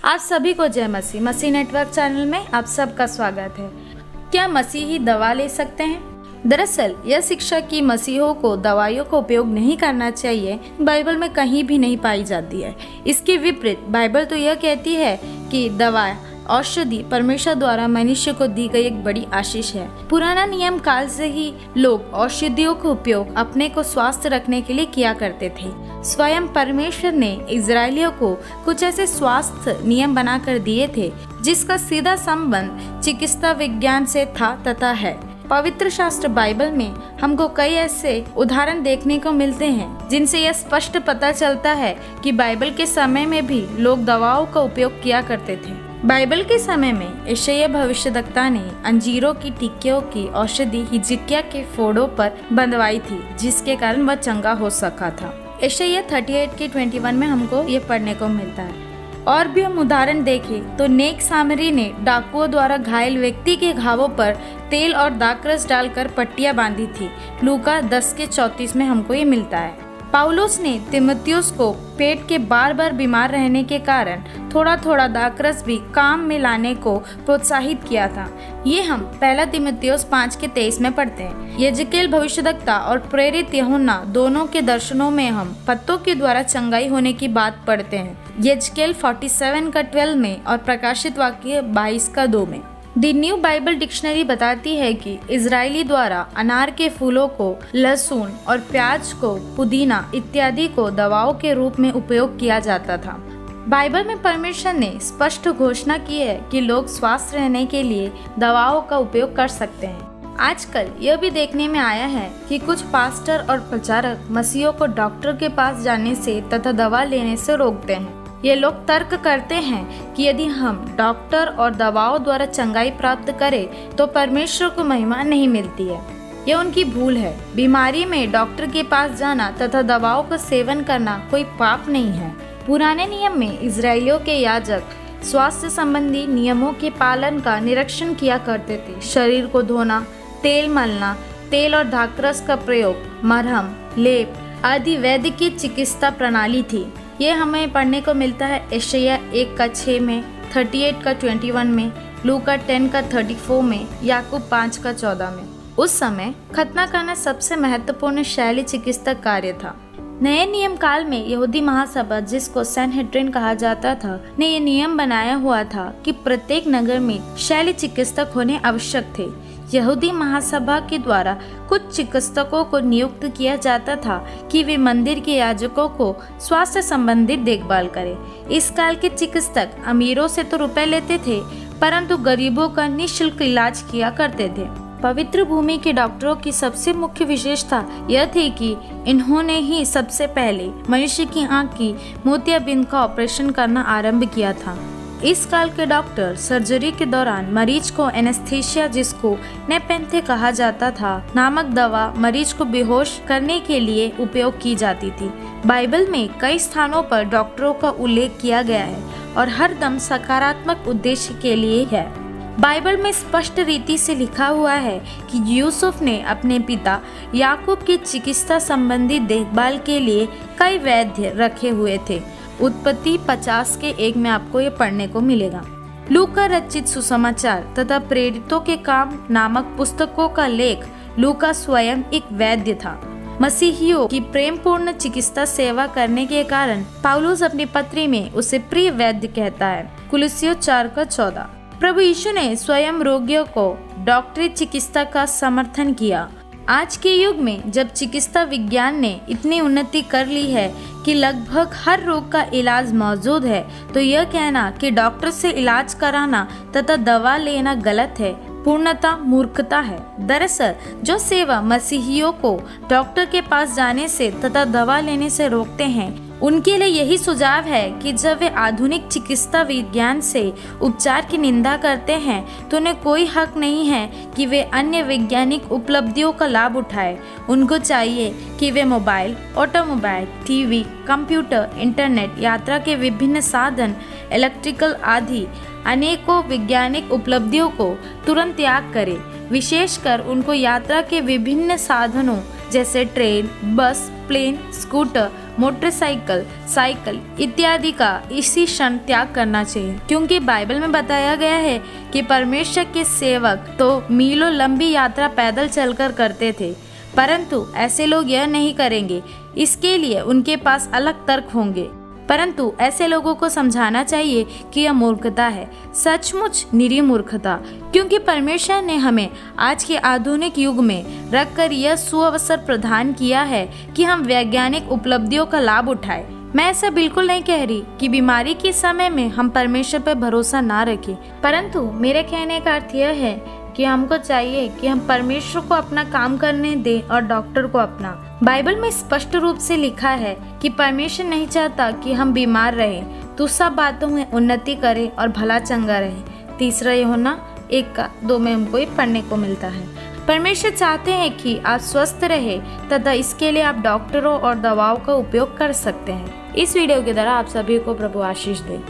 आप सभी को जय मसीह। मसीह नेटवर्क चैनल में आप सबका स्वागत है। क्या मसीही दवा ले सकते हैं? दरअसल यह शिक्षा कि मसीहों को दवाइयों का उपयोग नहीं करना चाहिए बाइबल में कहीं भी नहीं पाई जाती है। इसके विपरीत बाइबल तो यह कहती है कि दवा औषधि परमेश्वर द्वारा मनुष्य को दी गई एक बड़ी आशीष है। पुराना नियम काल से ही लोग औषधियों का उपयोग अपने को स्वस्थ रखने के लिए किया करते थे। स्वयं परमेश्वर ने इजरायलियों को कुछ ऐसे स्वास्थ्य नियम बनाकर दिए थे जिसका सीधा संबंध चिकित्सा विज्ञान से था तथा है। पवित्र शास्त्र बाइबल में हमको कई ऐसे उदाहरण देखने को मिलते हैं जिनसे यह स्पष्ट पता चलता है कि बाइबल के समय में भी लोग दवाओं का उपयोग किया करते थे। बाइबल के समय में यशायाह भविष्यद्वक्ता ने अंजीरों की टिक्कियों की औषधि हिजकिय्याह के फोड़ों पर बंधवाई थी, जिसके कारण वह चंगा हो सका था। यशायाह 38 के 21 में हमको ये पढ़ने को मिलता है। और भी हम उदाहरण देखें तो नेक सामरी ने डाकुओं द्वारा घायल व्यक्ति के घावों पर तेल और दाखरस डालकर पट्टियां बांधी थी। लूका 10 के 34 में हमको ये मिलता है। पाउलुस ने तीमुथियुस को पेट के बार बार बीमार रहने के कारण थोड़ा थोड़ा दाखरस भी काम में लाने को प्रोत्साहित किया था। ये हम पहला तीमुथियुस 5 के 23 में पढ़ते हैं। यजकेल भविष्यद्वक्ता और प्रेरित यूहन्ना दोनों के दर्शनों में हम पत्तों के द्वारा चंगाई होने की बात पढ़ते हैं। यजकेल 47 का 12 में और प्रकाशित वाक्य 22 का 2 में। द न्यू बाइबल डिक्शनरी बताती है कि इजरायली द्वारा अनार के फूलों को, लहसुन और प्याज को, पुदीना इत्यादि को दवाओं के रूप में उपयोग किया जाता था। बाइबल में परमेश्वर ने स्पष्ट घोषणा की है कि लोग स्वस्थ रहने के लिए दवाओं का उपयोग कर सकते हैं। आजकल यह भी देखने में आया है कि कुछ पास्टर और प्रचारक मसीहों को डॉक्टर के पास जाने से तथा दवा लेने से रोकते हैं। ये लोग तर्क करते हैं कि यदि हम डॉक्टर और दवाओं द्वारा चंगाई प्राप्त करें तो परमेश्वर को महिमा नहीं मिलती है। यह उनकी भूल है। बीमारी में डॉक्टर के पास जाना तथा दवाओं का सेवन करना कोई पाप नहीं है। पुराने नियम में इजरायलियों के याजक स्वास्थ्य संबंधी नियमों के पालन का निरीक्षण किया करते थे। शरीर को धोना, तेल मलना, तेल और दाखरस का प्रयोग, मरहम, लेप आदि वैद्य की चिकित्सा प्रणाली थी। ये हमें पढ़ने को मिलता है यशायाह 1 का 6 में, 38 का 21 में, लूका 10 का 34 में, याकूब 5 का 14 में। उस समय खतना करना सबसे महत्वपूर्ण शैली चिकित्सक कार्य था। नए नियम काल में यहूदी महासभा, जिसको सैनहेड्रिन कहा जाता था, ने ये नियम बनाया हुआ था कि प्रत्येक नगर में शैली चिकित्सक होने आवश्यक थे। यहूदी महासभा के द्वारा कुछ चिकित्सकों को नियुक्त किया जाता था कि वे मंदिर के याजकों को स्वास्थ्य संबंधित देखभाल करें। इस काल के चिकित्सक अमीरों से तो रुपए लेते थे, परंतु गरीबों का निःशुल्क इलाज किया करते थे। पवित्र भूमि के डॉक्टरों की सबसे मुख्य विशेषता यह थी कि इन्होंने ही सबसे पहले मनुष्य की आंख की मोतियाबिंद का ऑपरेशन करना आरंभ किया था। इस काल के डॉक्टर सर्जरी के दौरान मरीज को एनेस्थीसिया, जिसको नेपेंथे कहा जाता था, नामक दवा मरीज को बेहोश करने के लिए उपयोग की जाती थी। बाइबल में कई स्थानों पर डॉक्टरों का उल्लेख किया गया है और हर दम सकारात्मक उद्देश्य के लिए है। बाइबल में स्पष्ट रीति से लिखा हुआ है कि यूसुफ ने अपने पिता याकूब की चिकित्सा संबंधी देखभाल के लिए कई वैद्य रखे हुए थे। उत्पत्ति 50 के 1 में आपको ये पढ़ने को मिलेगा। लूका रचित सुसमाचार तथा प्रेरितों के काम नामक पुस्तकों का लेख लूका स्वयं एक वैद्य था। मसीहियों की प्रेमपूर्ण चिकित्सा सेवा करने के कारण पाउलुस अपनी पत्री में उसे प्रिय वैद्य कहता है। कुलुस्सियों 4 का 14। प्रभु यीशु ने स्वयं रोगियों को डॉक्टरी चिकित्सा का समर्थन किया। आज के युग में जब चिकित्सा विज्ञान ने इतनी उन्नति कर ली है कि लगभग हर रोग का इलाज मौजूद है, तो यह कहना कि डॉक्टर से इलाज कराना तथा दवा लेना गलत है, पूर्णतः मूर्खता है। दरअसल जो सेवा मसीहियों को डॉक्टर के पास जाने से तथा दवा लेने से रोकते हैं, उनके लिए यही सुझाव है कि जब वे आधुनिक चिकित्सा विज्ञान से उपचार की निंदा करते हैं तो उन्हें कोई हक नहीं है कि वे अन्य वैज्ञानिक उपलब्धियों का लाभ उठाएं। उनको चाहिए कि वे mobile, automobile, TV, computer, internet, यात्रा के विभिन्न साधन, इलेक्ट्रिकल आदि अनेकों वैज्ञानिक उपलब्धियों को तुरंत त्याग करें। विशेषकर उनको यात्रा के विभिन्न साधनों जैसे ट्रेन, बस, प्लेन, स्कूटर मोटरसाइकिल, साइकिल इत्यादि का इसी क्षण त्याग करना चाहिए, क्योंकि बाइबल में बताया गया है कि परमेश्वर के सेवक तो मीलों लंबी यात्रा पैदल चलकर करते थे, परंतु ऐसे लोग यह नहीं करेंगे। इसके लिए उनके पास अलग तर्क होंगे, परंतु ऐसे लोगों को समझाना चाहिए कि यह मूर्खता है, सचमुच निरी मूर्खता, क्योंकि परमेश्वर ने हमें आज के आधुनिक युग में रखकर यह सुअवसर प्रदान किया है कि हम वैज्ञानिक उपलब्धियों का लाभ उठाएं। मैं ऐसा बिल्कुल नहीं कह रही कि बीमारी के समय में हम परमेश्वर पर भरोसा ना रखें, परंतु मेरे कहने का अर्थ यह है कि हमको चाहिए कि हम परमेश्वर को अपना काम करने दें और डॉक्टर को अपना। बाइबल में स्पष्ट रूप से लिखा है कि परमेश्वर नहीं चाहता कि हम बीमार रहें, तो सब बातों में उन्नति करें और भला चंगा रहें। 3 यूहन्ना 1:2 में हमको ये पढ़ने को मिलता है। परमेश्वर चाहते हैं कि आप स्वस्थ रहे, तथा इसके लिए आप डॉक्टरों और दवाओं का उपयोग कर सकते हैं। इस वीडियो के द्वारा आप सभी को प्रभु आशीष दे।